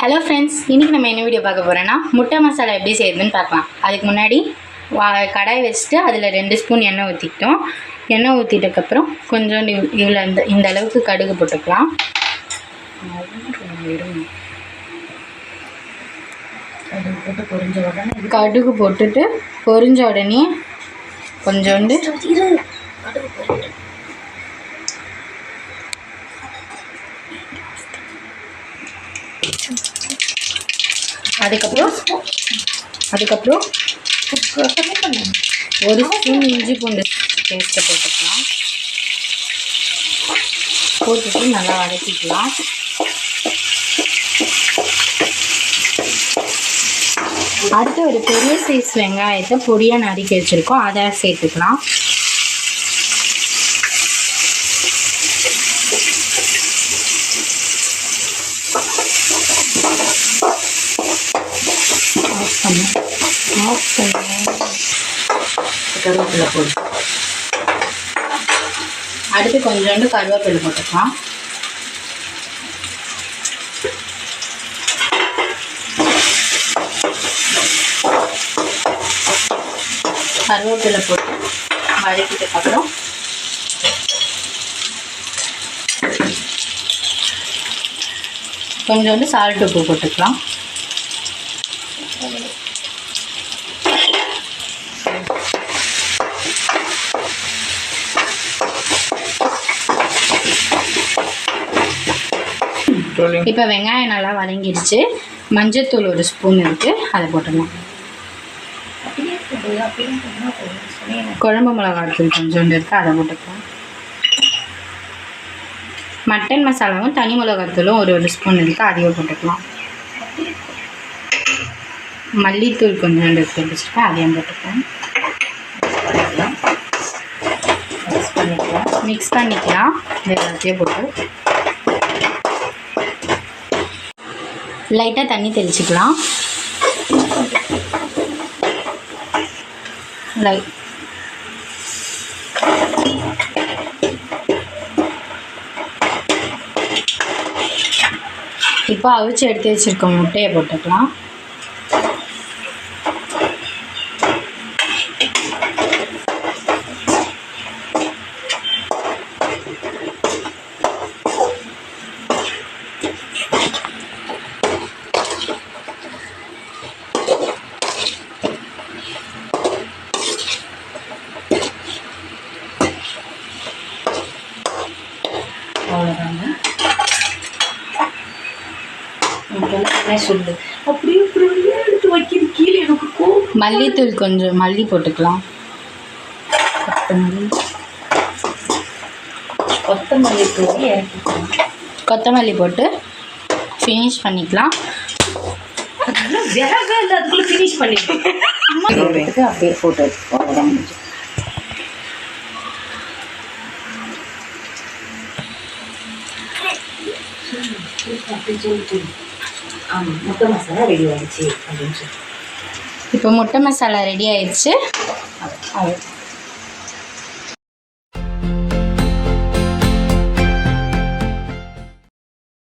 Hello friends, இன்றைக்கி நம்ம என்ன வீடியோ பார்க்க போகிறோன்னா முட்டை மசாலா எப்படி செய்யுதுன்னு பார்க்கலாம். அதுக்கு முன்னாடி கடாய் வச்சுட்டு அதில் 2 ஸ்பூன் எண்ணெய் ஊற்றிக்கிட்டோம். எண்ணெய் ஊற்றிட்டதுக்கப்புறம் கொஞ்சம் இவ்வளோ இந்த அளவுக்கு கடுகு போட்டுக்கலாம். கடுகு போட்டுட்டு பொரிஞ்ச உடனே கொஞ்சோண்டு அதுக்கப்புறம் ஒரு ஸ்பூன் இஞ்சி பூண்டு பேஸ்ட்டை போட்டுக்கலாம். போட்டுட்டு நல்லா வதக்கிக்கலாம். அடுத்து ஒரு பெரிய சைஸ் வெங்காயத்தை பொடியாக நறுக்கி வச்சுருக்கோம், அதை சேர்த்துக்கலாம். கருவேப்பிலை போட்டு அடுத்து கொஞ்சோண்டு கருவேப்பிலை போட்டுக்கலாம். கருவேப்பிலை போட்டு வதக்கிட்டதுக்கப்புறம் கொஞ்சோண்டு சால்ட் உப்பு போட்டுக்கலாம். இப்போ வெங்காயம் நல்லா வதங்கிடுச்சு. மஞ்சத்தூள் ஒரு ஸ்பூன் இருக்குது, அதை போட்டுக்கலாம். குழம்பு மிளகாத்தூள் கொஞ்சோண்டு இருக்குது, அதை போட்டுக்கலாம். மட்டன் மசாலாவும் தனி மிளகாத்தூளும் ஒரு ஸ்பூன் இருக்குது, அதையும் போட்டுக்கலாம். மல்லித்தூள் கொஞ்சோண்டு வச்சுருக்கேன், அதையும் போட்டுக்கலாம். மிக்ஸ் பண்ணிக்கலாம். எல்லாத்தையும் போட்டு லைட்டாக தண்ணி தெளிச்சிக்கலாம். இப்போ அவிச்சு எடுத்து வச்சுருக்க முட்டையை போட்டுக்கலாம். மல்லித்தூள் கொஞ்சம் மல்லி போட்டுக்கலாம். கொத்தமல்லி போட்டு ஃபினிஷ் பண்ணிக்கலாம். அப்படியே போட்டு வச்சுக்கோங்க. முட்டை மசாலா ரெடி ஆயிடுச்சு அப்படின்னு சொல்லி இப்போ முட்டை மசாலா ரெடி ஆயிடுச்சு.